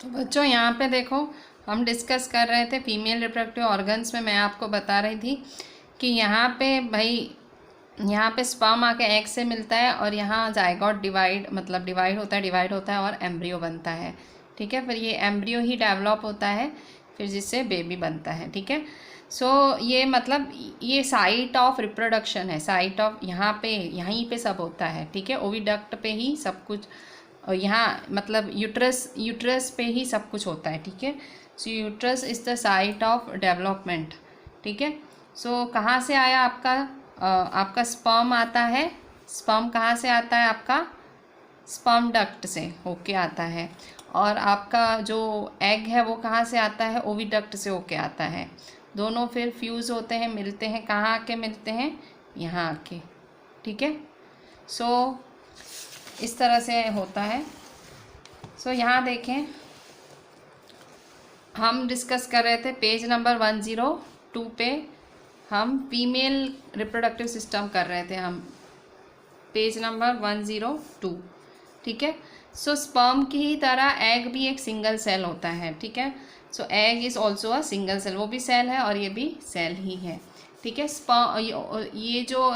तो बच्चों यहाँ पे देखो, हम डिस्कस कर रहे थे फीमेल रिप्रोडक्टिव ऑर्गन्स में। मैं आपको बता रही थी कि यहाँ पे भाई, यहाँ पे स्पर्म आके एग से मिलता है और यहाँ जाइगोट डिवाइड होता है और एम्ब्रियो बनता है। ठीक है, फिर ये एम्ब्रियो ही डेवलप होता है, फिर जिससे बेबी बनता है। ठीक है, सो ये मतलब ये साइट ऑफ रिप्रोडक्शन है, साइट ऑफ यहीं पे सब होता है। ठीक है, ओविडक्ट पे ही सब कुछ, और यहाँ मतलब यूट्रस पे ही सब कुछ होता है। ठीक है, so uterus is the site of development. ठीक है, सो कहाँ से आया आपका स्पर्म आता है। स्पर्म कहाँ से आता है आपका, स्पर्म डक्ट से होके आता है। और आपका जो एग है वो कहाँ से आता है, ओविडक्ट से होके आता है। दोनों फिर फ्यूज़ होते हैं, मिलते हैं, कहाँ आके मिलते हैं, यहाँ आके। ठीक है, सो इस तरह से होता है। सो यहाँ देखें, हम डिस्कस कर रहे थे पेज नंबर 102 पे, हम फीमेल रिप्रोडक्टिव सिस्टम कर रहे थे, हम पेज नंबर 102। ठीक है, सो स्पर्म की ही तरह एग भी एक सिंगल सेल होता है। ठीक है, so egg is also a single cell, वो भी सेल है और ये भी सेल ही है। ठीक है, ये जो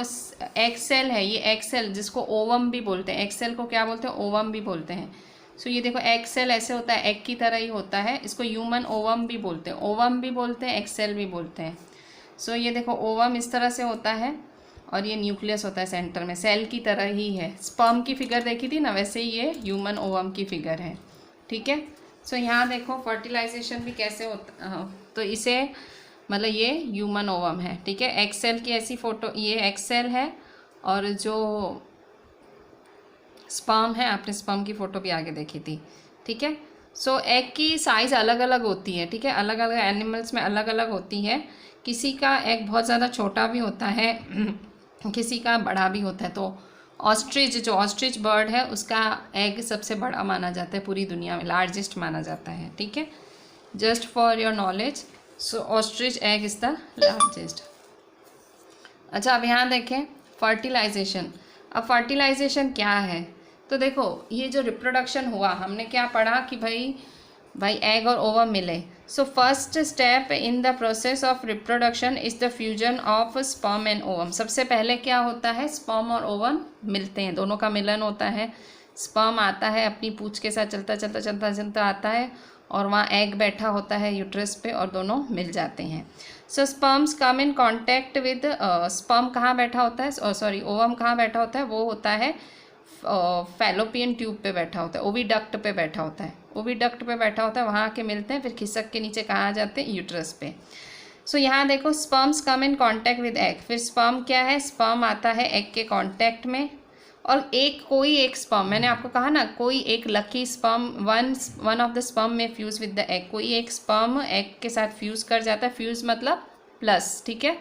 एग सेल है, ये एग सेल जिसको ओवम भी बोलते हैं, एग सेल को क्या बोलते हैं, ओवम भी बोलते हैं। सो ये देखो, एग सेल ऐसे होता है, एग की तरह ही होता है, इसको ह्यूमन ओवम भी बोलते हैं, ओवम भी बोलते हैं, एग सेल भी बोलते हैं। सो ये देखो, ओवम इस तरह से होता है और ये न्यूक्लियस होता है सेंटर में, सेल की तरह ही है। स्पर्म की फिगर देखी थी ना, वैसे ही ये ह्यूमन ओवम की फिगर है। ठीक है, सो यहाँ देखो फर्टिलाइजेशन भी कैसे होता, तो इसे मतलब ये ह्यूमन ओवम है। ठीक है, एक्सेल की ऐसी फोटो, ये एक्सेल है और जो स्पर्म है, आपने स्पर्म की फ़ोटो भी आगे देखी थी। ठीक है, सो एग की साइज़ अलग अलग होती है। ठीक है, अलग अलग एनिमल्स में अलग अलग होती है। किसी का एग बहुत ज़्यादा छोटा भी होता है, किसी का बड़ा भी होता है। तो ऑस्ट्रिच बर्ड है, उसका एग सबसे बड़ा माना जाता है पूरी दुनिया में, लार्जेस्ट माना जाता है। ठीक है, just for your knowledge, so ostrich egg is the largest. अच्छा, अब यहाँ देखें फर्टिलाइजेशन। अब फर्टिलाइजेशन क्या है, तो देखो ये जो रिप्रोडक्शन हुआ, हमने क्या पढ़ा कि भाई एग और ओवम मिले। So first step in the process of reproduction is the fusion of sperm and ovum. सबसे पहले क्या होता है, स्पर्म और ओवम मिलते हैं, दोनों का मिलन होता है। स्पर्म आता है अपनी पूंछ के साथ चलता आता है और वहाँ एग बैठा होता है यूट्रस पे और दोनों मिल जाते हैं। So sperms come in contact with, sperm कहाँ बैठा होता है, सॉरी ओवम कहाँ बैठा होता है, वो होता है फैलोपियन ट्यूब पे बैठा होता है, ओविडक्ट पे बैठा होता है, ओविडक्ट पे बैठा होता है, वहाँ आके मिलते हैं, फिर खिसक के नीचे कहाँ आ जाते हैं, यूट्रस पे। सो यहाँ देखो, sperms come in contact with egg. फिर स्पर्म क्या है, स्पर्म आता है एग के कॉन्टैक्ट में, और कोई एक स्पर्म, मैंने आपको कहा ना, कोई एक lucky sperm, one of the sperm में फ्यूज़ विद द एग, कोई एक स्पर्म एग के साथ फ्यूज़ कर जाता है, फ्यूज़ मतलब प्लस। ठीक है,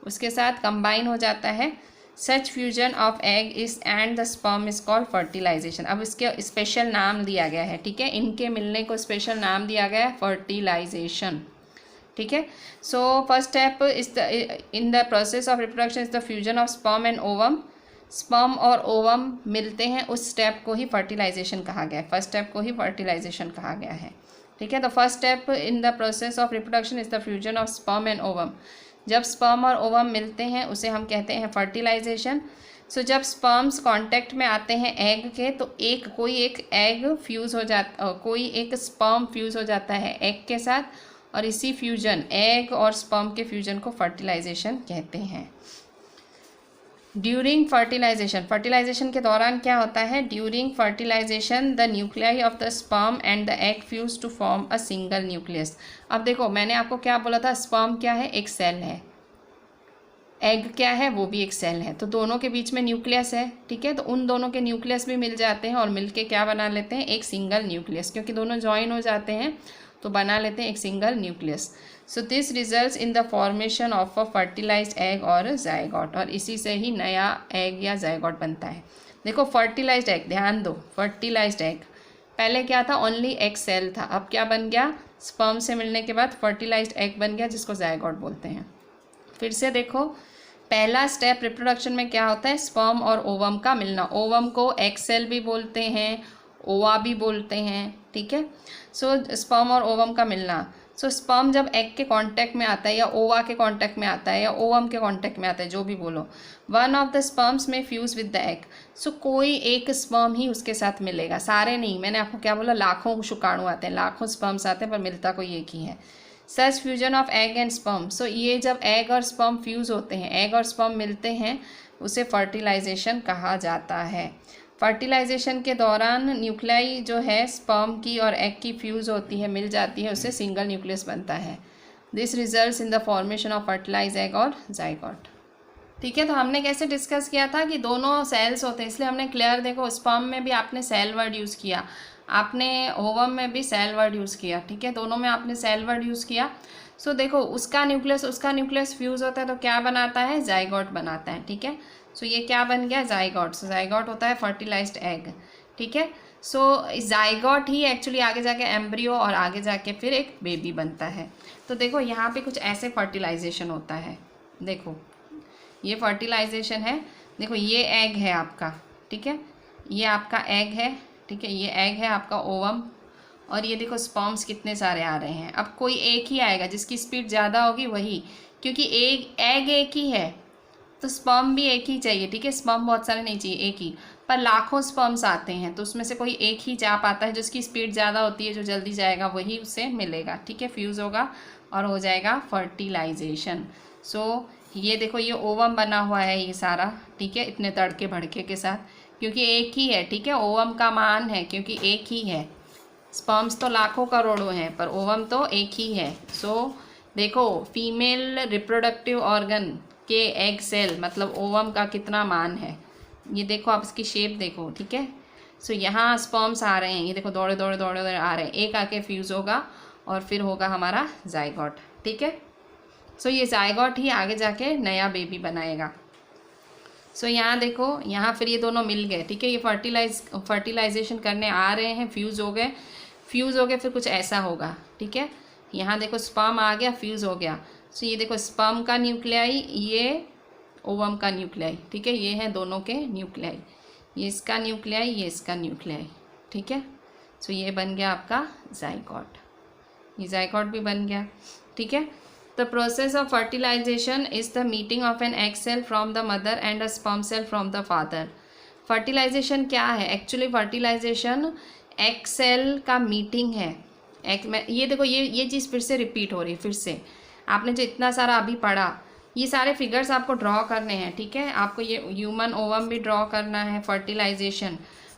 उसके साथ कंबाइन हो जाता है। Such fusion of egg is and the sperm is called fertilisation. अब इसके स्पेशल नाम दिया गया है। ठीक है, इनके मिलने को स्पेशल नाम दिया गया है फर्टिलाइजेशन। ठीक है, so first step is the in the process of reproduction is the fusion of sperm and ovum. Sperm और ओवम मिलते हैं, उस स्टेप को ही फर्टिलाइजेशन कहा गया है, फर्स्ट स्टेप को ही फर्टिलाइजेशन कहा गया है। ठीक है, तो first step in the process of reproduction is the fusion of sperm and ovum. जब स्पर्म और ओवम मिलते हैं उसे हम कहते हैं फर्टिलाइजेशन। सो जब स्पर्म्स कांटेक्ट में आते हैं एग के, तो कोई एक एग फ्यूज़ हो जाता, कोई एक स्पर्म फ्यूज़ हो जाता है एग के साथ, और इसी फ्यूजन, एग और स्पर्म के फ्यूजन को फर्टिलाइजेशन कहते हैं। ड्यूरिंग फर्टिलाइजेशन के दौरान क्या होता है, during fertilization the nuclei of the sperm and the egg fuse to form a single nucleus. अब देखो, मैंने आपको क्या बोला था, स्पर्म क्या है, एक सेल है, एग क्या है, वो भी एक सेल है, तो दोनों के बीच में न्यूक्लियस है। ठीक है, तो उन दोनों के न्यूक्लियस भी मिल जाते हैं और मिलके क्या बना लेते हैं, एक सिंगल न्यूक्लियस, क्योंकि दोनों ज्वाइन हो जाते हैं तो बना लेते हैं एक single nucleus. So this results in the formation of a fertilized egg और जाइगोट, और इसी से ही नया एग या जाइगोट बनता है। देखो फर्टिलाइज्ड एग, ध्यान दो, फर्टिलाइज्ड एग पहले क्या था, ओनली एग सेल था, अब क्या बन गया, स्पर्म से मिलने के बाद फर्टिलाइज्ड एग बन गया, जिसको जाइगोट बोलते हैं। फिर से देखो, पहला स्टेप रिप्रोडक्शन में क्या होता है, स्पर्म और ओवम का मिलना। ओवम को एग सेल भी बोलते हैं, ओवा भी बोलते हैं। ठीक है। सो स्पर्म और ओवम का मिलना, सो स्पर्म जब एग के कांटेक्ट में आता है या ओवा के कांटेक्ट में आता है या ओवम के कांटेक्ट में आता है, जो भी बोलो, वन ऑफ द स्पर्म्स में फ्यूज़ विद द एग। सो कोई एक स्पर्म ही उसके साथ मिलेगा, सारे नहीं। मैंने आपको क्या बोला, लाखों शुक्राणु आते हैं, लाखों स्पर्म्स आते हैं, पर मिलता कोई एक ही है। Such fusion of egg and sperm, so ये जब एग और स्पर्म फ्यूज़ होते हैं, एग और स्पर्म मिलते हैं, उसे फर्टिलाइजेशन कहा जाता है। फर्टिलाइजेशन के दौरान न्यूक्लियाई जो है स्पर्म की और एग की फ्यूज़ होती है, मिल जाती है, उससे सिंगल न्यूक्लियस बनता है। This results in the formation of fertilize egg और जाइगोट। ठीक है, तो हमने कैसे डिस्कस किया था कि दोनों सेल्स होते हैं, इसलिए हमने क्लियर, देखो स्पर्म में भी आपने सेल वर्ड यूज़ किया, आपने ओवम में भी सेल वर्ड यूज़ किया, ठीक है, दोनों में आपने सेल वर्ड यूज़ किया। सो देखो उसका न्यूक्लियस फ्यूज़ होता है तो क्या बनाता है, जाइगोट बनाता है, ठीक है। सो ये क्या बन गया, जाइगोट। सो जाइगोट होता है फर्टिलाइज्ड एग, ठीक है। सो जाइगोट ही एक्चुअली आगे जाके एम्ब्रियो और आगे जाके फिर एक बेबी बनता है। तो देखो यहाँ पे कुछ ऐसे फर्टिलाइजेशन होता है, देखो ये फर्टिलाइजेशन है, देखो ये एग है आपका, ठीक है, ये आपका एग है, ठीक है, ये एग है आपका ओवम, और ये देखो स्पर्म्स कितने सारे आ रहे हैं। अब कोई एक ही आएगा, जिसकी स्पीड ज़्यादा होगी वही, क्योंकि एग एक ही है तो स्पर्म भी एक ही चाहिए, ठीक है, स्पर्म बहुत सारे नहीं चाहिए, एक ही, पर लाखों स्पर्म्स आते हैं तो उसमें से कोई एक ही जा पाता है, जिसकी स्पीड ज़्यादा होती है, जो जल्दी जाएगा वही उसे मिलेगा, ठीक है, फ्यूज़ होगा और हो जाएगा फर्टिलाइजेशन। सो ये देखो ये ओवम बना हुआ है ये सारा, ठीक है, इतने तड़के भड़के के साथ, क्योंकि एक ही है, ठीक है, ओवम का मान है क्योंकि एक ही है। स्पर्म्स तो लाखों करोड़ों हैं पर ओवम तो एक ही है। सो देखो फीमेल रिप्रोडक्टिव ऑर्गन के एग सेल मतलब ओवम का कितना मान है, ये देखो आप इसकी शेप देखो, ठीक है। सो यहाँ स्पर्म्स आ रहे हैं, ये देखो दौड़े दौड़े दौड़े दौड़े आ रहे हैं, एक आके फ्यूज़ होगा और फिर होगा हमारा जाइगोट, ठीक है। सो ये जाइगोट ही आगे जाके नया बेबी बनाएगा। सो यहाँ देखो, यहाँ फिर ये दोनों मिल गए, ठीक है, ये फर्टिलाइजेशन करने आ रहे हैं, फ्यूज़ हो गए, फिर कुछ ऐसा होगा, ठीक है। यहाँ देखो स्पर्म आ गया, फ्यूज़ हो गया। सो ये देखो स्पर्म का न्यूक्लियाई, ये ओवम का न्यूक्लियाई, ठीक है, ये हैं दोनों के न्यूक्लियाई, ये इसका न्यूक्लियाई, ये इसका न्यूक्लियाई, ठीक है। सो ये बन गया आपका जाइगोट, ये जाइगोट भी बन गया, ठीक है। The process of fertilization is the meeting of an egg cell from the mother and a sperm cell from the father. Fertilization क्या है, एक्चुअली फर्टिलाइजेशन एग सेल का मीटिंग है। एग में ये देखो ये चीज़ फिर से रिपीट हो रही है, फिर से आपने जो इतना सारा अभी पढ़ा, ये सारे फिगर्स आपको ड्रॉ करने हैं, ठीक है। आपको ये ह्यूमन ओवम भी ड्रॉ करना है,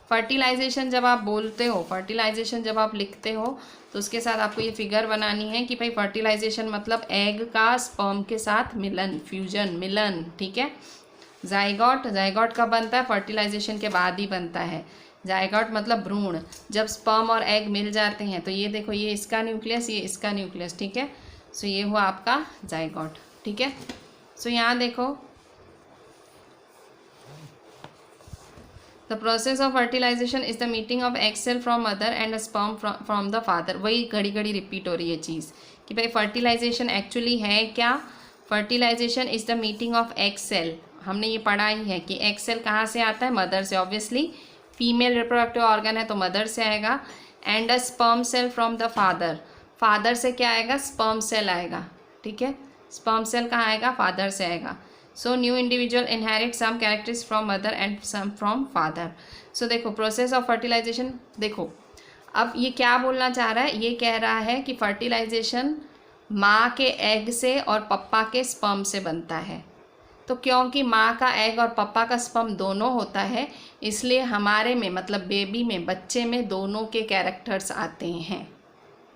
फर्टिलाइजेशन जब आप बोलते हो, फर्टिलाइजेशन जब आप लिखते हो तो उसके साथ आपको ये फिगर बनानी है कि भाई फर्टिलाइजेशन मतलब एग का स्पर्म के साथ मिलन, फ्यूजन, मिलन, ठीक है। जाइगोट कब बनता है, फर्टिलाइजेशन के बाद ही बनता है। जाइगोट मतलब भ्रूण, जब स्पर्म और एग मिल जाते हैं तो ये देखो ये इसका न्यूक्लियस, ये इसका न्यूक्लियस, ठीक है। सो ये हुआ आपका जाइगोट, ठीक है। सो यहाँ देखो the process of fertilization is the meeting of egg cell from mother and a sperm from the father. वही घड़ी घड़ी रिपीट हो रही है चीज़ कि भाई फर्टिलाइजेशन एक्चुअली है क्या, fertilization is the meeting of egg cell. हमने ये पढ़ा ही है कि एग सेल कहाँ से आता है, मदर से, ऑब्वियसली फीमेल रिप्रोडक्टिव ऑर्गन है तो मदर से आएगा, and a sperm cell from the father से क्या आएगा, स्पर्म सेल आएगा, ठीक है। स्पर्म सेल कहाँ आएगा, फादर से आएगा। So new individual inherit some characters from mother and some from father. So देखो प्रोसेस ऑफ फर्टिलाइजेशन, देखो अब ये क्या बोलना चाह रहा है, ये कह रहा है कि फर्टिलाइजेशन माँ के एग से और पप्पा के स्पर्म से बनता है। तो क्योंकि माँ का एग और पप्पा का स्पर्म दोनों होता है, इसलिए हमारे में मतलब बेबी में, बच्चे में दोनों के कैरेक्टर्स आते हैं,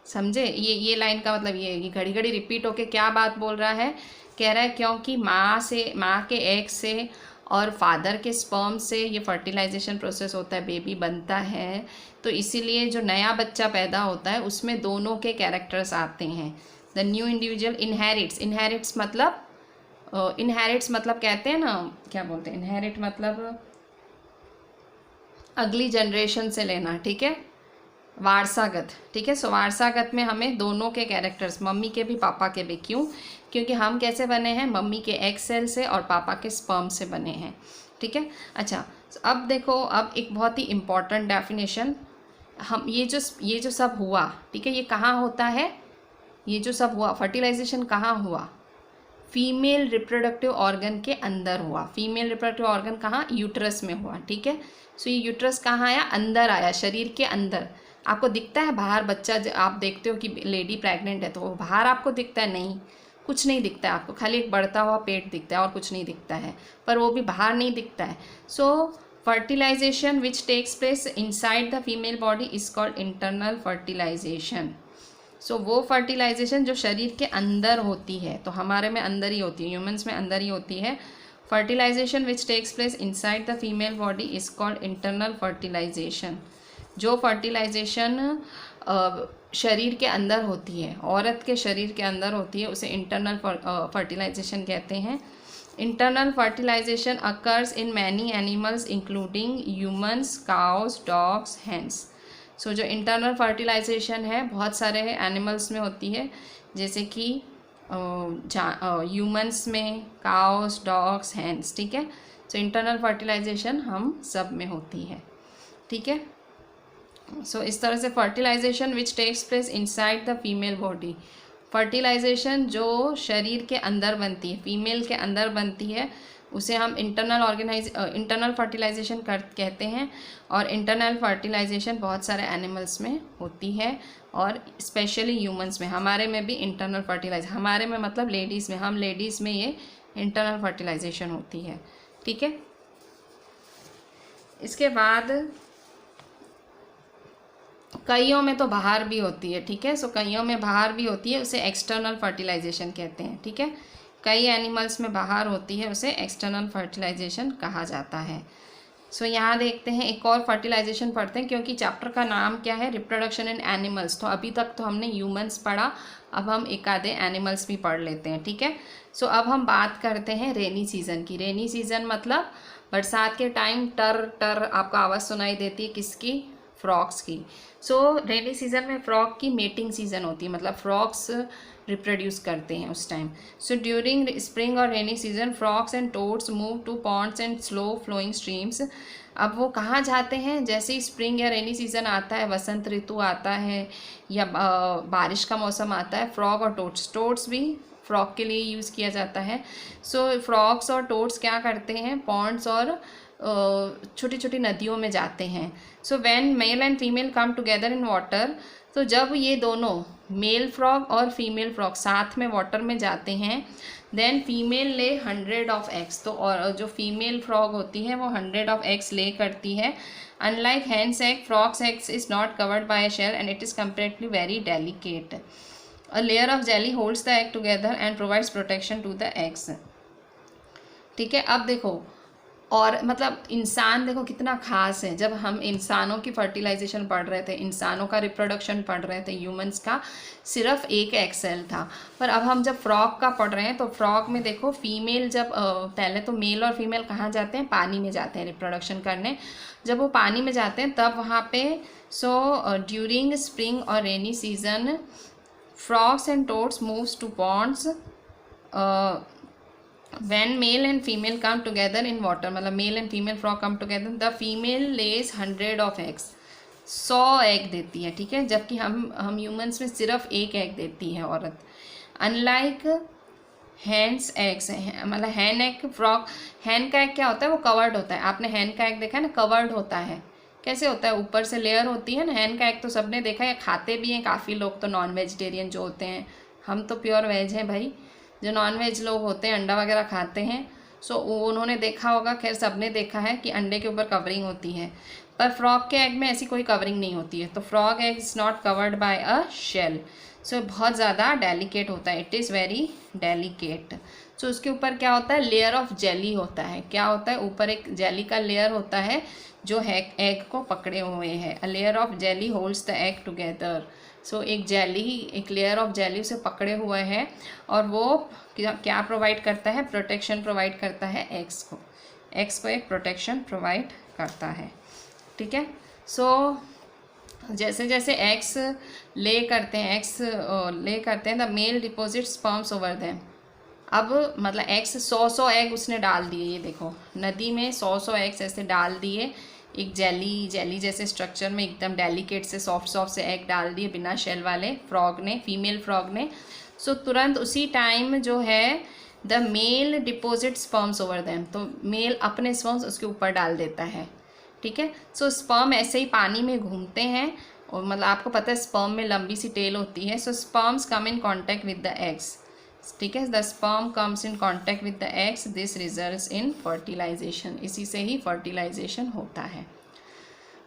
समझे। ये लाइन का मतलब ये घड़ी घड़ी रिपीट होके क्या बात बोल रहा है, कह रहा है क्योंकि माँ के एग से और फादर के स्पर्म से ये फर्टिलाइजेशन प्रोसेस होता है, बेबी बनता है, तो इसीलिए जो नया बच्चा पैदा होता है उसमें दोनों के कैरेक्टर्स आते हैं। द न्यू इंडिविजुअल इनहेरिट्स मतलब कहते हैं ना, क्या बोलते हैं, इनहेरिट मतलब अगली जनरेशन से लेना, ठीक है, वारसागत, ठीक है। सो वारसागत में हमें दोनों के कैरेक्टर्स, मम्मी के भी पापा के भी, क्यों, क्योंकि हम कैसे बने हैं, मम्मी के एग सेल से और पापा के स्पर्म से बने हैं, ठीक है। अच्छा अब देखो, अब एक बहुत ही इम्पॉर्टेंट डेफिनेशन, हम ये जो सब हुआ, ठीक है, ये कहाँ होता है, ये जो सब हुआ फर्टिलाइजेशन कहाँ हुआ, फीमेल रिप्रोडक्टिव ऑर्गन के अंदर हुआ। फीमेल रिप्रोडक्टिव ऑर्गन कहाँ, यूट्रस में हुआ, ठीक है। सो ये यूट्रस कहाँ आया, अंदर आया, शरीर के अंदर। आपको दिखता है बाहर बच्चा, आप देखते हो कि लेडी प्रेग्नेंट है तो वो बाहर आपको दिखता है, नहीं, कुछ नहीं दिखता है आपको, खाली एक बढ़ता हुआ पेट दिखता है और कुछ नहीं दिखता है, पर वो भी बाहर नहीं दिखता है। So fertilisation which takes place inside the female body is called internal fertilisation. So वो फर्टिलाइजेशन जो शरीर के अंदर होती है, तो हमारे में अंदर ही होती है, ह्यूमंस में अंदर ही होती है। Fertilization which takes place inside the female body is called internal fertilization. जो फर्टिलाइजेशन शरीर के अंदर होती है, औरत के शरीर के अंदर होती है, उसे इंटरनल फर्टिलाइजेशन कहते हैं। Internal fertilisation occurs in many animals including humans, cows, dogs, hens. So जो इंटरनल फर्टिलाइजेशन है बहुत सारे एनिमल्स में होती है, जैसे कि ह्यूमंस में, काउस, डॉग्स, हैंस, ठीक है। सो इंटरनल फर्टिलाइजेशन हम सब में होती है, ठीक है। सो इस तरह से fertilization which takes place inside the female body, fertilization जो शरीर के अंदर बनती है, फीमेल के अंदर बनती है, उसे हम इंटरनल फर्टिलाइजेशन कहते हैं। और इंटरनल फर्टिलाइजेशन बहुत सारे एनिमल्स में होती है और स्पेशली ह्यूमंस में, हमारे में भी इंटरनल फर्टिलाइजेशन, हमारे में मतलब लेडीज़ में, हम लेडीज़ में ये इंटरनल फर्टिलाइजेशन होती है, ठीक है। इसके बाद कईयों में तो बाहर भी होती है, ठीक है। सो कईयों में बाहर भी होती है, उसे एक्सटर्नल फर्टिलाइजेशन कहते हैं, ठीक है। कई एनिमल्स में बाहर होती है, उसे एक्सटर्नल फर्टिलाइजेशन कहा जाता है। सो यहाँ देखते हैं एक और फर्टिलाइजेशन पढ़ते हैं, क्योंकि चैप्टर का नाम क्या है, रिप्रोडक्शन इन एनिमल्स। तो अभी तक तो हमने ह्यूमंस पढ़ा, अब हम एक आधे एनिमल्स भी पढ़ लेते हैं, ठीक है। सो अब हम बात करते हैं रेनी सीज़न की। रेनी सीज़न मतलब बरसात के टाइम टर टर आपको आवाज़ सुनाई देती है, किसकी, फ्रॉक्स की। सो रेनी सीज़न में फ्रॉक की मेटिंग सीज़न होती है, मतलब फ्रॉक्स रिप्रोड्यूस करते हैं उस टाइम। सो ड्यूरिंग स्प्रिंग और rainy season frogs and toads move to ponds and slow flowing streams. अब वो कहाँ जाते हैं, जैसे ही स्प्रिंग या रेनी सीज़न आता है, वसंत ऋतु आता है या बारिश का मौसम आता है, फ्रॉक और टोड्स भी फ्रॉक के लिए यूज़ किया जाता है। सो फ्रॉक्स और टोड्स क्या करते हैं, पॉन्ड्स और छोटी छोटी नदियों में जाते हैं। So when mail and female come together in water, तो जब ये दोनों मेल फ्रॉग और फीमेल फ्रॉग साथ में वाटर में जाते हैं, देन फीमेल ले 100 ऑफ एग्स। तो और जो फीमेल फ्रॉग होती है वो 100 ऑफ एग्स ले करती है। Unlike hen's egg, frog's eggs is not covered by a shell and it is comparatively very delicate. A layer of jelly holds the egg together and provides protection to the eggs, ठीक है। अब देखो, और मतलब इंसान देखो कितना खास है। जब हम इंसानों की फर्टिलाइजेशन पढ़ रहे थे, इंसानों का रिप्रोडक्शन पढ़ रहे थे, ह्यूमंस का सिर्फ एक एग सेल था, पर अब हम जब फ्रॉग का पढ़ रहे हैं तो फ्रॉग में देखो फीमेल जब पहले तो मेल और फीमेल कहाँ जाते हैं, पानी में जाते हैं रिप्रोडक्शन करने। जब वो पानी में जाते हैं तब वहाँ पे ड्यूरिंग स्प्रिंग और rainy season frogs and toads moves to ponds. when male and female come together in water, मतलब male and female frog come together, the female lays 100 of eggs, 100 egg देती है, ठीक है। जबकि हम ह्यूमंस में सिर्फ एक एग देती है औरत। अनलाइक हैंस एग्स, मतलब हैन एग, फ्रॉग, हैन का एग क्या होता है, वो कवर्ड होता है। आपने हैन का एग देखा है ना, कवर्ड होता है। कैसे होता है, ऊपर से लेयर होती है ना। हैन का एग तो सबने देखा है, खाते भी हैं काफ़ी लोग, तो नॉन वेजिटेरियन जो होते हैं, हम तो प्योर वेज हैं भाई। जो नॉन वेज लोग होते हैं अंडा वगैरह खाते हैं, सो उन्होंने देखा होगा, खैर सबने देखा है कि अंडे के ऊपर कवरिंग होती है, पर फ्रॉग के एग में ऐसी कोई कवरिंग नहीं होती है। तो frog egg is not covered by a shell, so बहुत ज़्यादा डेलिकेट होता है, it is very delicate. So उसके ऊपर क्या होता है, लेयर ऑफ जेली होता है। क्या होता है, ऊपर एक जेली का लेयर होता है जो है एग को पकड़े हुए है। A layer of jelly holds the egg together. So एक जेली, एक लेयर ऑफ जेली उसे पकड़े हुए है, और वो क्या प्रोवाइड करता है, प्रोटेक्शन प्रोवाइड करता है एग्स को एक प्रोटेक्शन प्रोवाइड करता है, ठीक है। सो जैसे जैसे एग्स ले करते हैं the male deposit sperms over them. अब मतलब एग्स 100 एग उसने डाल दिए, ये देखो नदी में 100 एग्स ऐसे डाल दिए एक जेली जेली जैसे स्ट्रक्चर में एकदम डेलिकेट से सॉफ्ट से एग डाल दिए बिना शेल वाले फ्रॉग ने, फीमेल फ्रॉग ने। सो तुरंत उसी टाइम जो है the male deposit sperms over them, तो मेल अपने स्पर्म्स उसके ऊपर डाल देता है, ठीक है। सो स्पर्म ऐसे ही पानी में घूमते हैं, और मतलब आपको पता है स्पर्म में लंबी सी टेल होती है। So sperms come in contact with the eggs, ठीक है। The sperm comes in contact with the eggs, this results in fertilisation, इसी से ही फर्टिलाइजेशन होता है।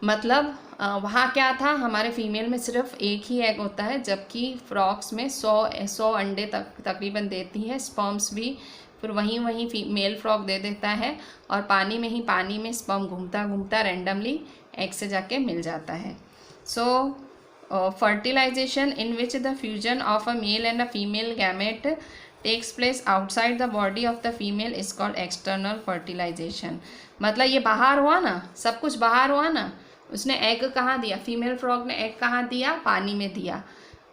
मतलब वहाँ क्या था, हमारे फीमेल में सिर्फ एक ही एग होता है, जबकि फ्रॉक्स में 100 अंडे तकरीबन देती है। स्पर्म्स भी फिर वहीं मेल फ्रॉक दे देता है, और पानी में स्पर्म घूमता घूमता रैंडमली एग से जाके मिल जाता है। सो fertilization, in which the fusion of a male and a female gamete takes place outside the body of the female, is called external fertilization। मतलब ये बाहर हुआ ना, सब कुछ बाहर हुआ ना। उसने एग कहाँ दिया, फीमेल फ्रॉग ने एग कहाँ दिया, पानी में दिया।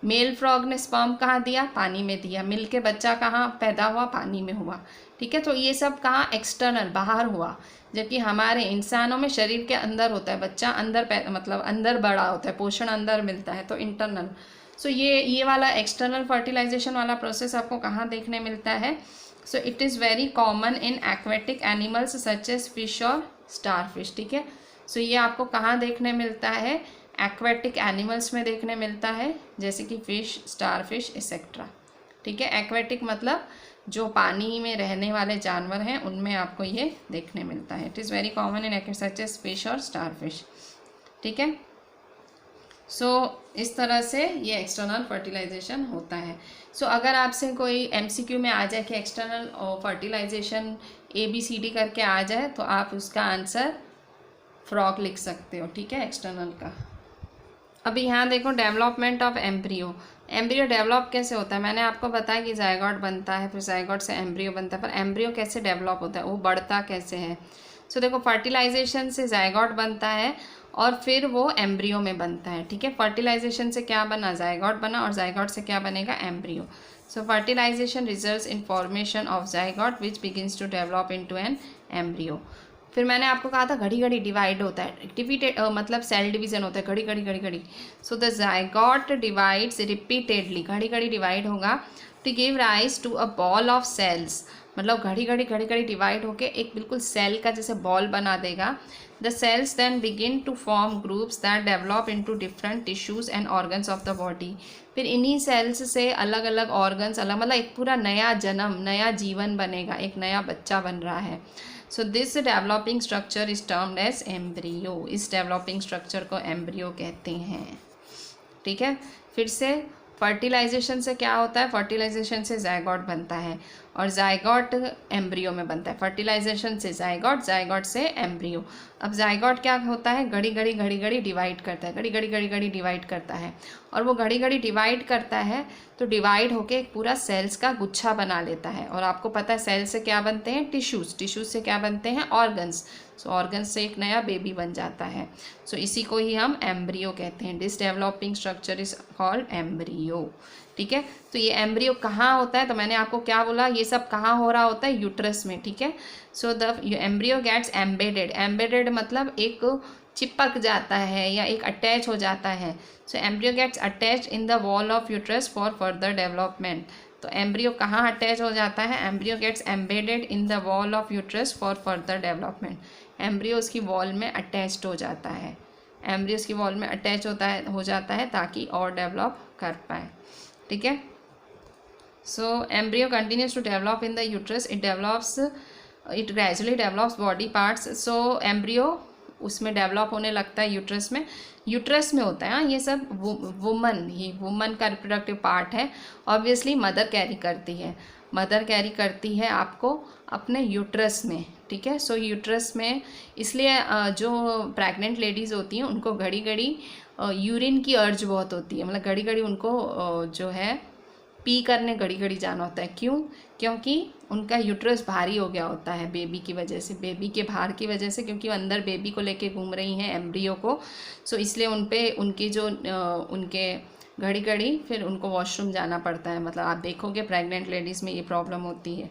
मेल फ्रॉग ने स्पर्म कहाँ दिया, पानी में दिया। मिल के बच्चा कहाँ पैदा हुआ, पानी में हुआ, ठीक है। तो ये सब कहाँ, एक्सटर्नल, बाहर हुआ। जबकि हमारे इंसानों में शरीर के अंदर होता है, बच्चा अंदर मतलब अंदर बड़ा होता है, पोषण अंदर मिलता है, तो इंटरनल। सो ये वाला एक्सटर्नल फर्टिलाइजेशन वाला प्रोसेस आपको कहाँ देखने मिलता है। So it is very common in aquatic animals such as fish और स्टार फिश, ठीक है। सो ये आपको कहाँ देखने मिलता है, एक्वेटिक एनिमल्स में देखने मिलता है, जैसे कि फिश, स्टार फिश एक्सेट्रा, ठीक है। एक्वेटिक मतलब जो पानी में रहने वाले जानवर हैं, उनमें आपको ये देखने मिलता है। It is very common in aquatic such as fish और स्टार फिश, ठीक है। सो इस तरह से ये एक्सटर्नल फर्टिलाइजेशन होता है। सो अगर आपसे कोई MCQ में आ जाए कि एक्सटर्नल फर्टिलाइजेशन ABCD करके आ जाए, तो आप उसका आंसर फ्रॉग लिख सकते हो, ठीक है, एक्सटर्नल का। अभी यहाँ देखो, development of embryo. Embryo develop कैसे होता है, मैंने आपको बताया कि जायगॉट बनता है, फिर जायगॉट से एम्ब्रियो बनता है, पर एम्ब्रियो कैसे डेवलप होता है, वो बढ़ता कैसे है। सो देखो, फर्टिलाइजेशन से जायगॉट बनता है, और फिर वो एम्ब्रियो में बनता है, ठीक है। फर्टिलाइजेशन से क्या बना, जायगॉट बना, और जायगॉट से क्या बनेगा, embryo. So fertilization results in formation of zygote which begins to develop into an embryo. फिर मैंने आपको कहा था घड़ी घड़ी डिवाइड होता है, डिविडेड मतलब सेल डिवीजन होता है, घड़ी घड़ी घड़ी घड़ी। So the zygote divides repeatedly, घड़ी घड़ी डिवाइड होगा to give rise to a ball of cells, मतलब घड़ी घड़ी डिवाइड होके एक बिल्कुल सेल का जैसे बॉल बना देगा। The cells then begin to form groups that develop into different tissues and organs of the body. फिर इन्हीं सेल्स से अलग अलग ऑर्गन्स, अलग मतलब एक पूरा नया जन्म, नया जीवन बनेगा, एक नया बच्चा बन रहा है। So this developing structure is termed as embryo. इस डेवलपिंग स्ट्रक्चर को एम्ब्रियो कहते हैं, ठीक है। फिर से फर्टिलाइजेशन से क्या होता है, फर्टिलाइजेशन से जायगॉट बनता है, और जायगॉट एम्ब्रियो में बनता है। फर्टिलाइजेशन से जायगॉट, जायगॉट से एम्ब्रियो। अब जायगॉट क्या होता है, घड़ी घड़ी डिवाइड करता है, घड़ी घड़ी डिवाइड करता है, और वो घड़ी घड़ी डिवाइड करता है तो डिवाइड होके एक पूरा सेल्स का गुच्छा बना लेता है। और आपको पता है सेल से क्या बनते हैं, टिश्यूज़, टिश्यूज़ से क्या बनते हैं, ऑर्गन्स। सो ऑर्गन्स से एक नया बेबी बन जाता है। सो इसी को ही हम एम्ब्रियो कहते हैं। This developing structure is called embryo, ठीक है। तो ये एम्ब्रियो कहाँ होता है, तो मैंने आपको क्या बोला, ये सब कहाँ हो रहा होता है, यूट्रस में, ठीक है। So the embryo gets embedded, embedded मतलब एक चिपक जाता है या एक अटैच हो जाता है। So embryo gets attach in the wall of uterus for further development. तो एम्ब्रियो कहाँ अटैच हो जाता है, embryo gets embedded in the wall of uterus for further development. Embryo उसकी वॉल में अटैच्ड हो जाता है, एम्ब्रियो उसकी वॉल में अटैच हो जाता है ताकि और डेवलप कर पाए, ठीक है। So embryo continues to develop in the uterus, it gradually develops body parts. So embryo उसमें डेवलप होने लगता है यूट्रस में, यूट्रस में होता है। हाँ, ये सब वुमन का रिप्रोडक्टिव पार्ट है। ऑब्वियसली मदर कैरी करती है, मदर कैरी करती है आपको अपने यूट्रस में, ठीक है। सो यूट्रस में इसलिए जो प्रेग्नेंट लेडीज़ होती हैं उनको घड़ी घड़ी यूरिन की अर्ज बहुत होती है, मतलब घड़ी घड़ी उनको जो है पी करने घड़ी घड़ी जाना होता है। क्यों, क्योंकि उनका यूट्रस भारी हो गया होता है बेबी की वजह से, बेबी के भार की वजह से, क्योंकि वो अंदर बेबी को लेके घूम रही हैं एम्ब्रियो को। सो इसलिए उन पे उनकी जो उनके घड़ी घड़ी फिर उनको वॉशरूम जाना पड़ता है। मतलब आप देखोगे प्रेग्नेंट लेडीज़ में ये प्रॉब्लम होती है,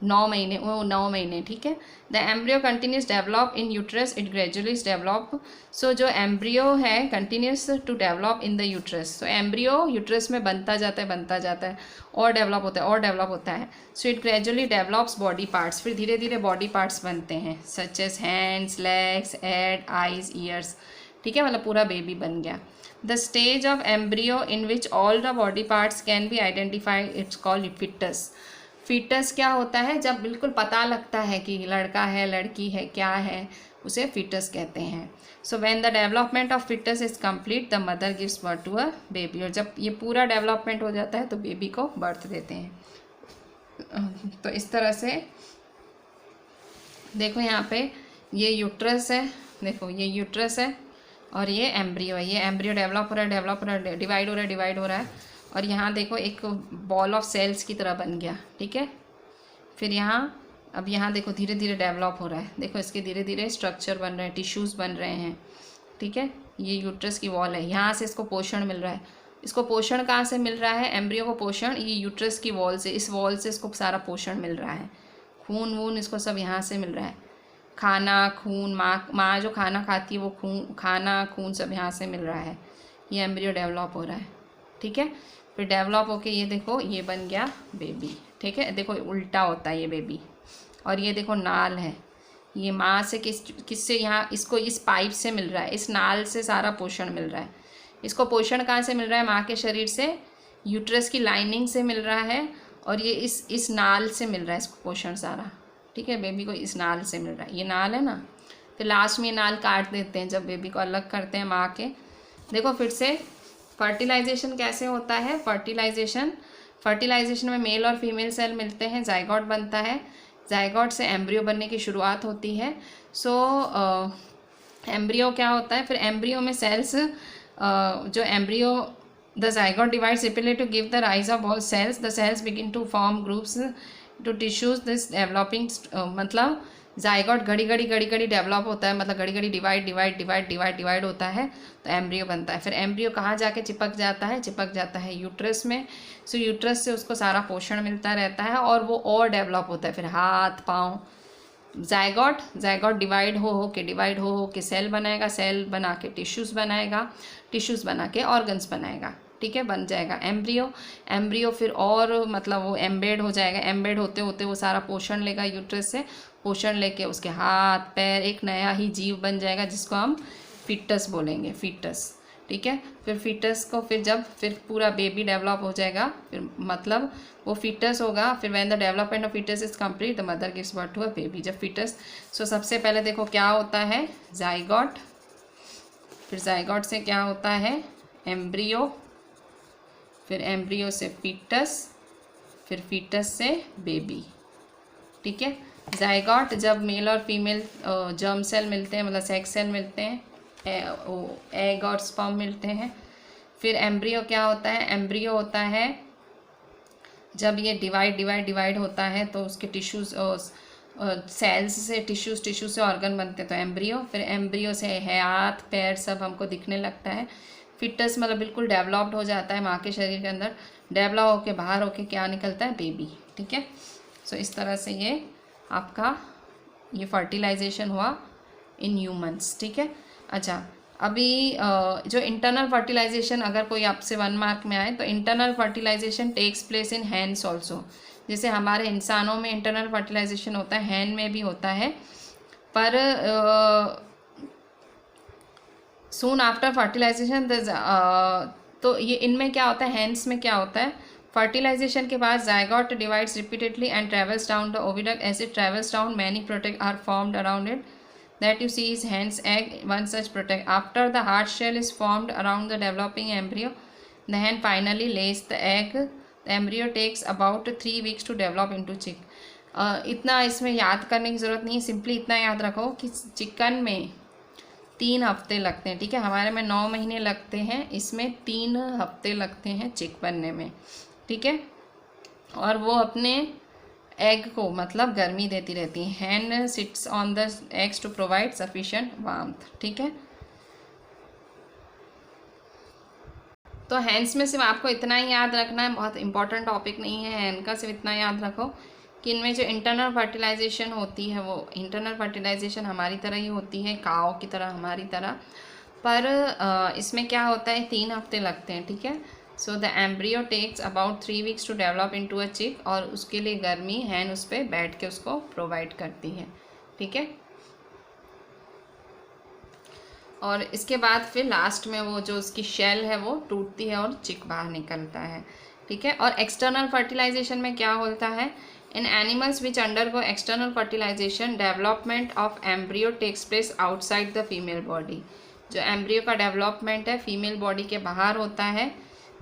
9 महीने, ठीक है। The embryo continues develop in uterus, it gradually develop. So जो एम्ब्रियो है continues to develop in the uterus, so embryo uterus में बनता जाता है और डेवलप होता है और डेवलप होता है। So it gradually develops body parts, फिर धीरे धीरे बॉडी पार्ट्स बनते हैं, such as hands, legs, head, eyes, ears, ठीक है, मतलब पूरा बेबी बन गया। The stage of embryo in which all the body parts can be identified, it's called foetus. Foetus क्या होता है, जब बिल्कुल पता लगता है कि लड़का है लड़की है क्या है, उसे फीटस कहते हैं। So when the development of foetus is complete, the mother gives birth to a baby, और जब ये पूरा डेवलपमेंट हो जाता है तो बेबी को बर्थ देते हैं। तो इस तरह से देखो यहाँ पे ये यूट्रस है, देखो ये यूट्रस है और ये एम्ब्रियो है, ये एम्ब्रियो डेवलप हो रहा है, डिवाइड हो रहा है और यहाँ देखो एक बॉल ऑफ सेल्स की तरह बन गया, ठीक है। फिर यहाँ अब यहाँ देखो धीरे धीरे डेवलप हो रहा है, देखो इसके धीरे धीरे स्ट्रक्चर बन रहे हैं, टिश्यूज़ बन रहे हैं, ठीक है। ये यूट्रस की वॉल है, यहाँ से इसको पोषण मिल रहा है। इसको पोषण कहाँ से मिल रहा है, एम्ब्रियो को पोषण ये यूट्रस की वॉल से, इस वॉल से इसको सारा पोषण मिल रहा है। खून वून इसको सब यहाँ से मिल रहा है, खाना खून, माँ जो खाना खाती है वो खाना खून सब यहाँ से मिल रहा है। ये एम्ब्रियो डेवलप हो रहा है, ठीक है। फिर डेवलप होके ये देखो ये बन गया बेबी, ठीक है। देखो उल्टा होता है ये बेबी, और ये देखो नाल है, ये माँ से किससे यहाँ इसको इस पाइप से मिल रहा है, इस नाल से सारा पोषण मिल रहा है। इसको पोषण कहाँ से मिल रहा है, माँ के शरीर से, यूट्रस की लाइनिंग से मिल रहा है, और ये इस नाल से मिल रहा है इसको पोषण सारा, ठीक है। बेबी को इस नाल से मिल रहा है, ये नाल है ना। फिर लास्ट में ये नाल काट देते हैं जब बेबी को अलग करते हैं माँ के। देखो फिर से फर्टिलाइजेशन कैसे होता है, फर्टिलाइजेशन में मेल और फीमेल सेल मिलते हैं, जाइगोट बनता है, जाइगोट से एम्ब्रियो बनने की शुरुआत होती है। सो एम्ब्रियो क्या होता है, फिर एम्ब्रियो में सेल्स, जो embryo the zygote divides rapidly to give the rise of all cells, the cells begin to form groups to tissues, this developing मतलब जाइगोट घड़ी घड़ी डेवलप होता है, मतलब घड़ी घड़ी डिवाइड होता है तो एम्ब्रियो बनता है। फिर एम्ब्रियो कहाँ जाके चिपक जाता है यूट्रस में। सो यूट्रस से उसको सारा पोषण मिलता रहता है और वो और डेवलप होता है, फिर हाथ पाँव। जाइगोट डिवाइड हो के सेल बनाएगा, सेल बना के टिश्यूज़ बनाएगा, टिश्यूज़ बना के ऑर्गन्स बनाएगा, ठीक है, बन जाएगा एम्ब्रियो फिर और मतलब वो एम्बेड हो जाएगा, एम्बेड होते होते वो सारा पोषण लेगा यूट्रस से, पोषण लेके उसके हाथ पैर एक नया ही जीव बन जाएगा जिसको हम फीटस बोलेंगे, फीटस, ठीक है। फिर फीटस को फिर पूरा बेबी डेवलप हो जाएगा, फिर मतलब वो फीटस होगा। फिर when the development of foetus is complete, the mother gives birth to a baby. जब फीटस, सो सबसे पहले देखो क्या होता है, जाइगोट, फिर जाइगोट से क्या होता है, एम्ब्रियो, फिर एम्ब्रियो से फीटस, फिर फीटस से बेबी, ठीक है। जाइगोट जब मेल और फीमेल जर्म सेल मिलते हैं, मतलब सेक्स सेल मिलते हैं, एग और स्पर्म मिलते हैं। फिर एम्ब्रियो क्या होता है, एम्ब्रियो होता है जब ये डिवाइड होता है तो उसके टिश्यूज़ सेल्स से टिश्यू से ऑर्गन बनते हैं, तो एम्ब्रियो। फिर एम्ब्रियो से हाथ पैर सब हमको दिखने लगता है। फिटस मतलब बिल्कुल डेवलप्ड हो जाता है माँ के शरीर के अंदर, डेवलप होके बाहर होके क्या निकलता है, बेबी, ठीक है। सो इस तरह से ये आपका ये फर्टिलाइजेशन हुआ इन ह्यूमंस, ठीक है। अच्छा, अभी जो इंटरनल फर्टिलाइजेशन अगर कोई आपसे 1 मार्क में आए तो internal fertilization takes place in hens also. जैसे हमारे इंसानों में इंटरनल फर्टिलाइजेशन होता है, हैंड में भी होता है, पर सून आफ्टर फर्टिलाइजेशन तो ये इनमें क्या होता है, हैंड्स में क्या होता है, फर्टिलाइजेशन के बाद zygote divides repeatedly and travels down the oviduct, as it travels down many protect are formed around it, that you see is hence egg, one such protect. After the hard shell is formed around the developing embryo, the hen finally lays the egg. The embryo takes about 3 weeks to develop into chick. इतना इसमें याद करने की ज़रूरत नहीं है, simply इतना याद रखो कि चिकन में 3 हफ्ते लगते हैं, ठीक है। हमारे में 9 महीने लगते हैं, इसमें 3 हफ्ते लगते हैं चिक बनने में, ठीक है। और वो अपने एग को मतलब गर्मी देती रहती है। Hen sits on the eggs to provide sufficient warmth, ठीक है। तो हैंड्स में सिर्फ आपको इतना ही याद रखना है, बहुत इंपॉर्टेंट टॉपिक नहीं है हैंड का, सिर्फ इतना याद रखो कि इनमें जो इंटरनल फर्टिलाइजेशन होती है वो इंटरनल फर्टिलाइजेशन हमारी तरह ही होती है, काओ की तरह, हमारी तरह, पर इसमें क्या होता है 3 हफ्ते लगते हैं, ठीक है। So the embryo takes about 3 weeks to develop into a chick, और उसके लिए गर्मी हैन उस पर बैठ के उसको प्रोवाइड करती है, ठीक है। और इसके बाद फिर लास्ट में वो जो उसकी शेल है वो टूटती है और चिक बाहर निकलता है, ठीक है। और एक्सटर्नल फर्टिलाइजेशन में क्या होता है, in animals which undergo external fertilisation development of embryo takes place outside the female body. जो एम्ब्रियो का डेवलपमेंट है फीमेल बॉडी के बाहर होता है।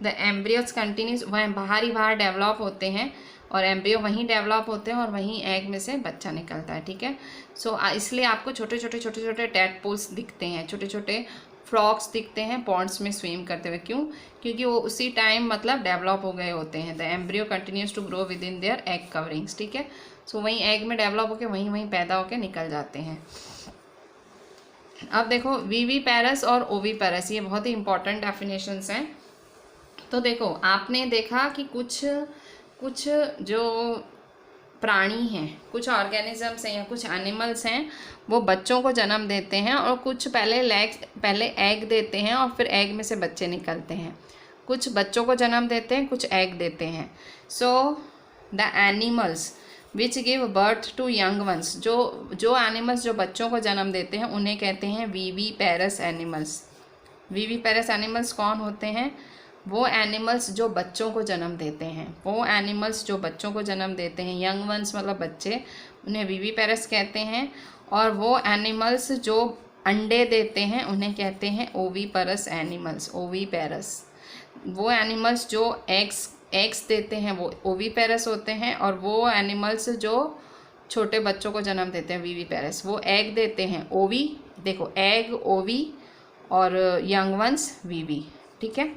द एम्ब्रियोज कंटिन्यूस, वह बाहर डेवलप होते हैं और एम्ब्रियो वहीं डेवलप होते हैं और वहीं एग में से बच्चा निकलता है, ठीक है। सो इसलिए आपको छोटे छोटे टैडपोल्स दिखते हैं, छोटे छोटे फ्रॉक्स दिखते हैं पॉन्ड्स में स्विम करते हुए। क्यों? क्योंकि वो उसी टाइम मतलब डेवलप हो गए होते हैं। The embryo continues to grow within their egg coverings, ठीक है। सो वहीं एग में डेवलप होकर वहीं पैदा होकर निकल जाते हैं। अब देखो विविपेरस और ओविपेरस, ये बहुत ही इंपॉर्टेंट डेफिनेशंस हैं। तो देखो आपने देखा कि कुछ जो प्राणी हैं, कुछ ऑर्गेनिजम्स हैं या कुछ एनिमल्स हैं, वो बच्चों को जन्म देते हैं और कुछ पहले एग देते हैं और फिर एग में से बच्चे निकलते हैं। कुछ बच्चों को जन्म देते हैं, कुछ एग देते हैं। So the animals which give birth to young ones, जो एनिमल्स जो बच्चों को जन्म देते हैं उन्हें कहते हैं विविपेरस एनिमल्स। विविपेरस एनिमल्स कौन होते हैं? वो एनिमल्स जो बच्चों को जन्म देते हैं, वो एनिमल्स जो बच्चों को जन्म देते हैं, यंग वंस मतलब बच्चे, उन्हें विविपेरस कहते हैं। और वो एनिमल्स जो अंडे देते हैं उन्हें कहते हैं ओविपेरस एनिमल्स, ओविपेरस। वो एनिमल्स जो एग्स देते हैं वो ओविपेरस होते हैं, और वो एनिमल्स जो छोटे बच्चों को जन्म देते हैं विविपेरस, वो एग देते हैं ओवी। देखो एग ओवी और यंग वंस विवी, ठीक है।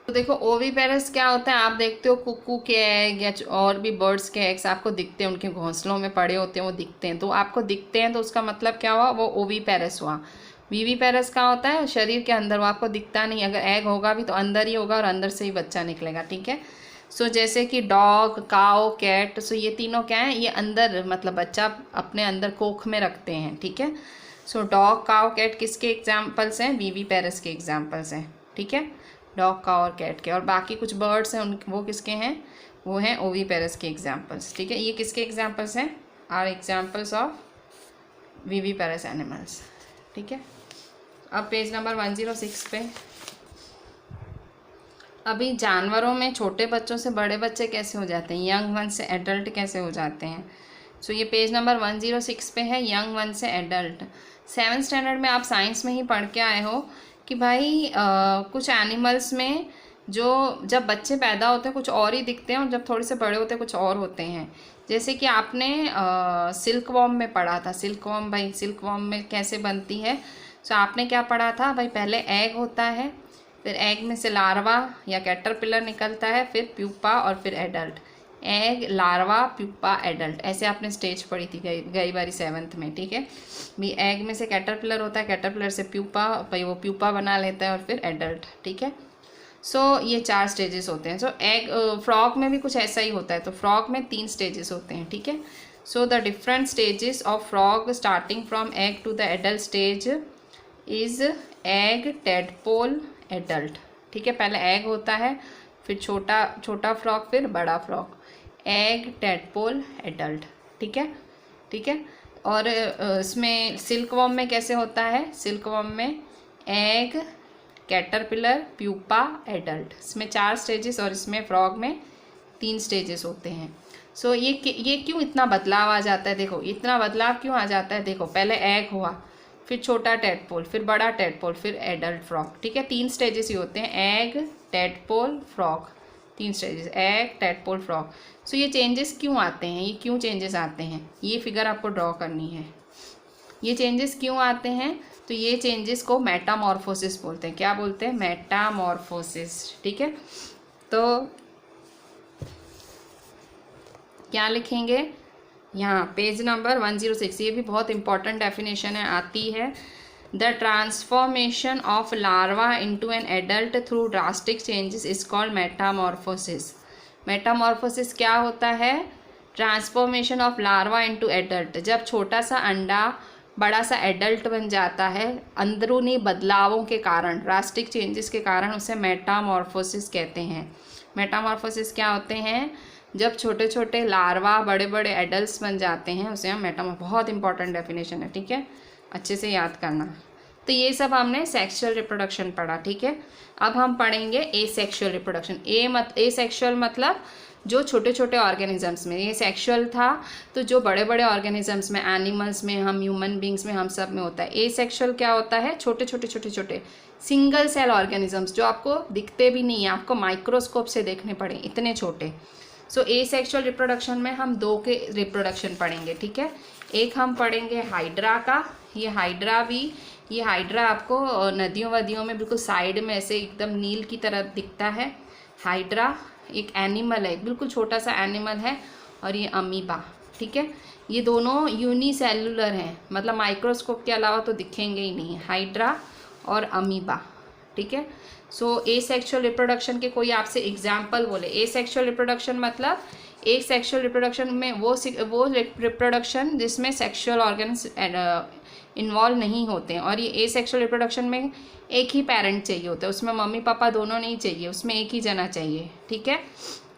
तो देखो ओविपेरस क्या होता है, आप देखते हो कुक्कू के एग या और भी बर्ड्स के एग्स आपको दिखते हैं, उनके घोंसलों में पड़े होते हैं, वो दिखते हैं। तो आपको दिखते हैं तो उसका मतलब क्या हुआ, वो ओविपेरस हुआ। विविपेरस का होता है शरीर के अंदर, वो आपको दिखता नहीं, अगर एग होगा भी तो अंदर ही होगा और अंदर से ही बच्चा निकलेगा, ठीक है। सो जैसे कि डॉग, काओ, कैट, सो ये तीनों क्या हैं, ये अंदर मतलब बच्चा अपने अंदर कोख में रखते हैं, ठीक है। सो डॉग, काओ, कैट किसके एग्जाम्पल्स हैं? विविपेरस के एग्जाम्पल्स हैं, ठीक है। डॉग, काओ और कैट के। और बाकी कुछ बर्ड्स हैं वो किसके हैं? वो हैं ओविपेरस के एग्जाम्पल्स, ठीक है। ये किसके एग्जाम्पल्स हैं? Are examples of viviparous animals, ठीक है। अब पेज नंबर 106 पे, अभी जानवरों में छोटे बच्चों से बड़े बच्चे कैसे हो जाते हैं, यंग वन से एडल्ट कैसे हो जाते हैं। सो ये पेज नंबर 106 पे है, यंग वन से एडल्ट। 7th स्टैंडर्ड में आप साइंस में ही पढ़ के आए हो कि भाई कुछ एनिमल्स में जो जब बच्चे पैदा होते हैं कुछ और ही दिखते हैं और जब थोड़े से बड़े होते हैं कुछ और होते हैं। जैसे कि आपने सिल्क वॉर्म में पढ़ा था, सिल्क वॉर्म, भाई सिल्क वॉर्म में कैसे बनती है। सो आपने क्या पढ़ा था भाई, पहले एग होता है, फिर एग में से लार्वा या कैटरपिलर निकलता है, फिर प्यूपा और फिर adult. Egg, larva, pupa, adult, ऐसे आपने स्टेज पढ़ी थी गई बारी 7th में, ठीक है। भी एग में से कैटरपिलर होता है, कैटरपिलर से प्यूपा, भाई वो प्यूपा बना लेता है और फिर एडल्ट, ठीक है। सो ये 4 स्टेजेस होते हैं। सो एग फ्रॉग में भी कुछ ऐसा ही होता है। तो फ्रॉग में 3 स्टेजेस होते हैं, ठीक है। So the different stages of frog starting from egg to the adult stage is egg, tadpole, adult, ठीक है। पहले एग होता है, फिर छोटा फ्रॉग, फिर बड़ा फ्रॉग, एग, टेडपोल, एडल्ट, ठीक है, ठीक है। और इसमें सिल्क वॉर्म में कैसे होता है, सिल्क वॉर्म में एग, कैटरपिलर, प्यूपा, एडल्ट, इसमें 4 स्टेजेस और इसमें फ्रॉग में 3 स्टेजेस होते हैं। सो ये क्यों इतना बदलाव आ जाता है, देखो इतना बदलाव क्यों आ जाता है। देखो पहले एग हुआ, फिर छोटा टेडपोल, फिर बड़ा टेडपोल, फिर एडल्ट फ्रॉग, ठीक है। 3 स्टेजेस ही होते हैं, egg, tadpole, frog, 3 stages, egg, tadpole, frog. So ये चेंजेस क्यों आते हैं, ये क्यों चेंजेस आते हैं, ये फिगर आपको ड्रॉ करनी है। ये चेंजेस क्यों आते हैं, तो ये चेंजेस को मेटामॉर्फोसिस बोलते हैं। क्या बोलते हैं? मेटामॉर्फोसिस, ठीक है। तो क्या लिखेंगे यहाँ पेज नंबर 106, ये भी बहुत इंपॉर्टेंट डेफिनेशन है, आती है। The transformation of larva into an adult through drastic changes is called Metamorphosis. Metamorphosis क्या होता है? Transformation of larva into adult. जब छोटा सा अंडा बड़ा सा एडल्ट बन जाता है अंदरूनी बदलावों के कारण, ड्रास्टिक चेंजेस के कारण, उसे मेटामॉर्फोसिस कहते हैं। मेटामॉर्फोसिस क्या होते हैं? जब छोटे छोटे लार्वा बड़े बड़े एडल्ट्स बन जाते हैं उसे हम बहुत इंपॉर्टेंट डेफिनेशन है, ठीक है, अच्छे से याद करना। तो ये सब हमने सेक्सुअल रिप्रोडक्शन पढ़ा, ठीक है। अब हम पढ़ेंगे एसेक्सुअल रिप्रोडक्शन। एसेक्सुअल मतलब जो छोटे छोटे ऑर्गेनिजम्स में, ये सेक्सुअल था तो जो बड़े बड़े ऑर्गेनिजम्स में, एनिमल्स में, हम ह्यूमन बींग्स में, हम सब में होता है। एसेक्सुअल क्या होता है? छोटे छोटे सिंगल सेल ऑर्गेनिजम्स जो आपको दिखते भी नहीं है, आपको माइक्रोस्कोप से देखने पड़े, इतने छोटे। सो एसेक्सुअल रिप्रोडक्शन में हम दो के रिप्रोडक्शन पढ़ेंगे, ठीक है। एक हम पढ़ेंगे हाइड्रा का। ये हाइड्रा आपको नदियों वदियों में बिल्कुल साइड में ऐसे एकदम नील की तरह दिखता है। हाइड्रा एक एनिमल है, बिल्कुल छोटा सा एनिमल है। और ये अमीबा, ठीक है, ये दोनों यूनिसेलुलर हैं, मतलब माइक्रोस्कोप के अलावा तो दिखेंगे ही नहीं, हाइड्रा और अमीबा, ठीक है। सो एसेक्सुअल रिप्रोडक्शन के कोई आपसे एग्जाम्पल बोले, एसेक्सुअल रिप्रोडक्शन मतलब एक सेक्सुअल रिप्रोडक्शन में वो रिप्रोडक्शन जिसमें सेक्सुअल ऑर्गन्स इन्वॉल्व नहीं होते हैं। और ये एसेक्सुअल रिप्रोडक्शन में एक ही पेरेंट चाहिए होता है, उसमें मम्मी पापा दोनों नहीं चाहिए, उसमें एक ही जना चाहिए, ठीक है।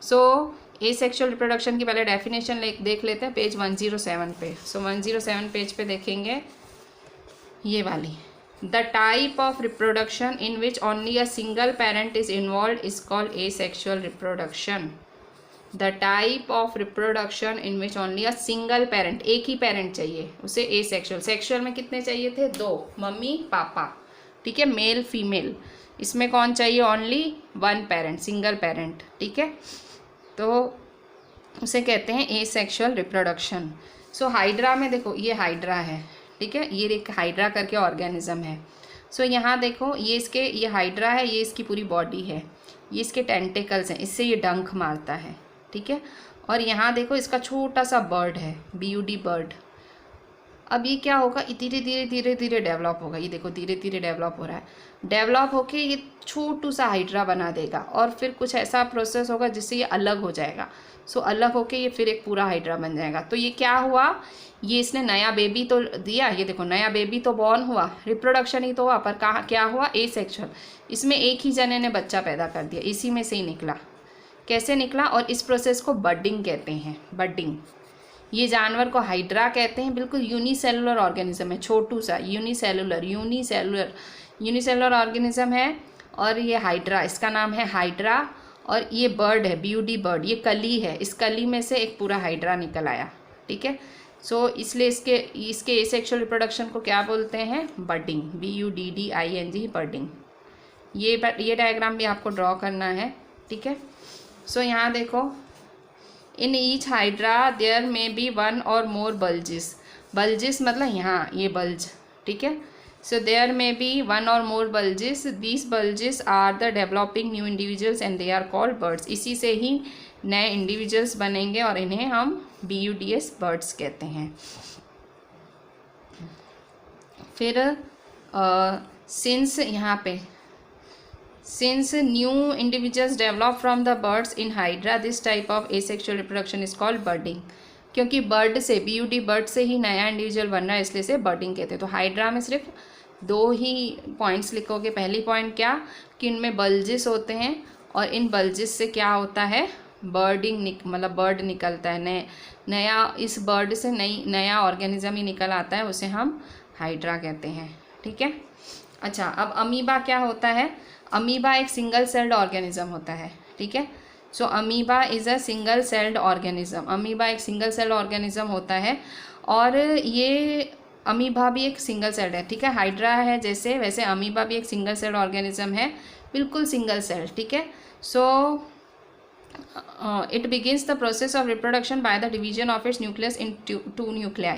सो एसेक्सुअल रिप्रोडक्शन की पहले डेफिनेशन देख लेते हैं पेज 107 पे। सो 107 पेज पे देखेंगे ये वाली, the type of reproduction in which only a single parent is involve is called asexual reproduction. The type of reproduction in which only a single parent, एक ही पेरेंट चाहिए, उसे एसेक्सुअल। सेक्सुअल में कितने चाहिए थे? 2, मम्मी पापा, ठीक है, male female. इसमें कौन चाहिए? ओनली 1 पेरेंट, सिंगल पेरेंट, ठीक है। तो उसे कहते हैं एसेक्सुअल रिप्रोडक्शन। सो हाइड्रा में देखो, ये हाइड्रा है, ठीक है, ये एक हाइड्रा करके ऑर्गेनिज्म है। सो यहाँ देखो, ये हाइड्रा है, ये इसकी पूरी बॉडी है, ये इसके टेंटिकल्स हैं, इससे ये डंक मारता है, ठीक है। और यहाँ देखो इसका छोटा सा बर्ड है, BUD बर्ड। अब ये क्या होगा? धीरे धीरे डेवलप होगा, ये देखो धीरे धीरे डेवलप हो रहा है। डेवलप होके ये छोटू सा हाइड्रा बना देगा और फिर कुछ ऐसा प्रोसेस होगा जिससे ये अलग हो जाएगा। सो अलग होके ये फिर एक पूरा हाइड्रा बन जाएगा। तो ये क्या हुआ? ये इसने नया बेबी तो दिया, ये देखो नया बेबी तो बॉर्न हुआ, रिप्रोडक्शन ही तो हुआ, पर कहाँ क्या हुआ? एसेक्सुअल। इसमें एक ही जने ने बच्चा पैदा कर दिया, इसी में से ही निकला। कैसे निकला? और इस प्रोसेस को बडिंग कहते हैं, बडिंग। ये जानवर को हाइड्रा कहते हैं, बिल्कुल यूनिसेलुलर ऑर्गेनिज्म है, छोटू सा यूनिसेलुलर ऑर्गेनिज्म है। और ये हाइड्रा, इसका नाम है हाइड्रा। और ये बर्ड है, BUD बर्ड, ये कली है, इस कली में से एक पूरा हाइड्रा निकल आया, ठीक है। सो इसलिए इसके एसेक्सुअल रिप्रोडक्शन को क्या बोलते हैं? Budding, BUDDING, budding. ये डायग्राम भी आपको ड्रॉ करना है, ठीक है। सो यहाँ देखो, इन ईच हाइड्रा देयर में बी 1 और मोर बल्जिस। बल्जिस मतलब यहाँ ये बल्ज, ठीक है। सो देयर में बी 1 और more bulges, these bulges are the developing new individuals and they are called buds. इसी से ही नए इंडिविजुअल्स बनेंगे और इन्हें हम BUDS बर्ड्स कहते हैं। फिर Since new individuals develop from the birds in hydra, this type of asexual reproduction is called budding। क्योंकि बर्ड से, BUD बर्ड से ही नया इंडिविजुअल बन रहा है, इसलिए से बर्डिंग कहते हैं। तो हाइड्रा में सिर्फ 2 ही पॉइंट्स लिखोगे। पहली पॉइंट क्या? कि इनमें बल्जिस होते हैं और इन बल्जिस से क्या होता है? मतलब बर्ड निकलता है, नया इस बर्ड से नया ऑर्गेनिज्म ही निकल आता है, उसे हम हाइड्रा कहते हैं, ठीक है। अच्छा, अब अमीबा क्या होता है? अमीबा एक सिंगल सेल्ड ऑर्गेनिज्म होता है, ठीक है। So amoeba is a single celled organism. Amoeba एक सिंगल सेल्ड ऑर्गेनिज्म होता है और ये अमीबा भी एक सिंगल सेल्ड है, ठीक है। हाइड्रा है जैसे, वैसे अमीबा भी एक सिंगल सेल्ड ऑर्गेनिज्म है, बिल्कुल सिंगल सेल, ठीक है। सो it begins the process of reproduction by the division of its nucleus into 2 nuclei।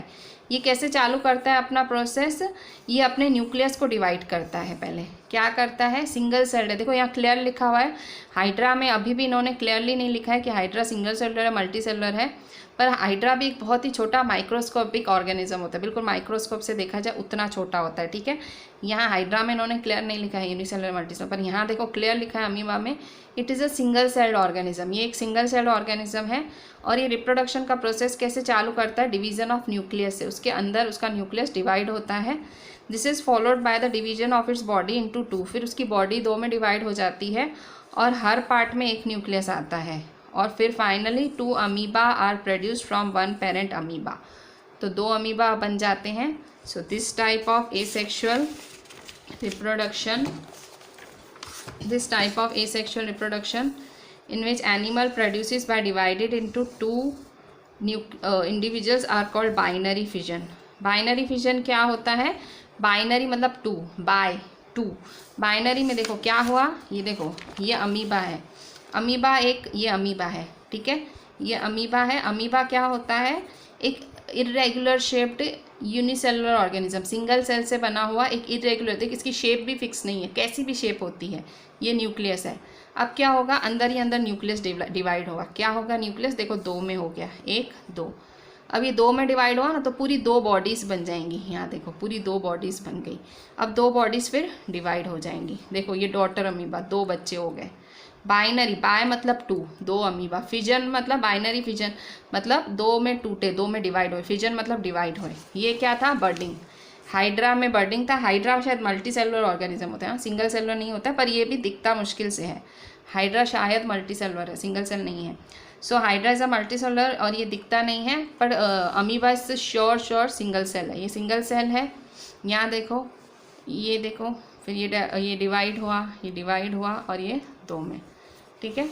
ये कैसे चालू करता है अपना प्रोसेस, ये अपने न्यूक्लियस को डिवाइड करता है। पहले क्या करता है, सिंगल सेल्ड है, देखो यहाँ क्लियर लिखा हुआ है। हाइड्रा में अभी भी इन्होंने क्लियरली नहीं लिखा है कि हाइड्रा सिंगल सेलुलर है मल्टी सेलुलर है, पर हाइड्रा भी एक बहुत ही छोटा माइक्रोस्कोपिक ऑर्गेनिज्म होता है, बिल्कुल माइक्रोस्कोप से देखा जाए उतना छोटा होता है, ठीक है। यहाँ हाइड्रा में इन्होंने क्लियर नहीं लिखा है यूनिसेलुलर मल्टीसेलुलर, पर यहाँ देखो क्लियर लिखा है अमीबा में it is a single celled organism. ये एक सिंगल सेल्ड ऑर्गेनिज्म है और ये रिप्रोडक्शन का प्रोसेस कैसे चालू करता है, डिवीजन ऑफ न्यूक्लियस से, उसके अंदर उसका न्यूक्लियस डिवाइड होता है। This is followed by the division of its body into 2, फिर उसकी बॉडी 2 में डिवाइड हो जाती है और हर पार्ट में एक न्यूक्लियस आता है, और फिर finally 2 amoeba are produced from 1 parent amoeba, तो 2 अमीबा बन जाते हैं। So this type of asexual reproduction, this type of asexual reproduction in which animal produces by divided into 2 individuals are called binary fission। binary fission क्या होता है, binary मतलब 2 by 2। binary में देखो क्या हुआ, ये देखो ये अमीबा है, अमीबा एक, ये अमीबा है, ठीक है, ये अमीबा है। अमीबा क्या होता है, एक irregular shaped unicellular organism, single cell से बना हुआ एक इरेगुलर, देखिए इसकी शेप भी फिक्स नहीं है, कैसी भी शेप होती है, ये न्यूक्लियस है। अब क्या होगा, अंदर ही अंदर न्यूक्लियस डिवाइड होगा, क्या होगा न्यूक्लियस, देखो 2 में हो गया, 1 2, अब ये 2 में डिवाइड हुआ ना तो पूरी 2 बॉडीज़ बन जाएंगी, यहाँ देखो पूरी 2 बॉडीज़ बन गई। अब 2 बॉडीज़ फिर डिवाइड हो जाएंगी, देखो ये डॉटर अमीबा, 2 बच्चे हो गए। बाइनरी, बाय मतलब 2, 2 अमीबा। फिजन मतलब बाइनरी फिजन मतलब 2 में टूटे, 2 में डिवाइड हुए, फिजन मतलब डिवाइड हुए। ये क्या था, बर्डिंग। हाइड्रा में बर्डिंग था, हाइड्रा शायद मल्टी सेलुलर ऑर्गेनिज्म होता है, सिंगल सेलुलर नहीं होता है, पर ये भी दिखता मुश्किल से है। हाइड्रा शायद मल्टी सेलुलर है, सिंगल सेल नहीं है। So hydra is a multicellular और ये दिखता नहीं है, पर amoeba is sure single cell है, ये सिंगल सेल है। यहाँ देखो, ये देखो, फिर ये डिवाइड हुआ, ये डिवाइड हुआ और ये 2 में, ठीक है।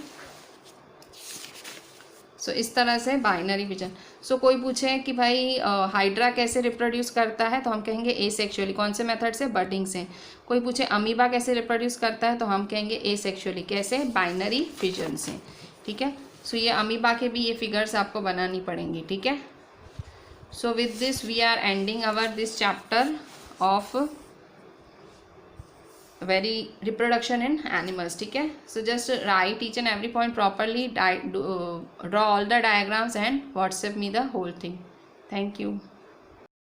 सो इस तरह से बाइनरी विजन। सो कोई पूछे कि भाई हाइड्रा कैसे रिप्रोड्यूस करता है, तो हम कहेंगे एसेक्सुअली, कौन से मेथड से, बर्डिंग से। कोई पूछे अमीबा कैसे रिप्रोड्यूस करता है, तो हम कहेंगे एसेक्सुअली, कैसे, बाइनरी फिजन से, ठीक है। सो ये अमीबा के भी ये फिगर्स आपको बनानी पड़ेंगी, ठीक है। So with this we are ending our this chapter of very reproduction in animals, ठीक है। So just write each and every point properly, draw all the diagrams and WhatsApp me the whole thing. Thank you.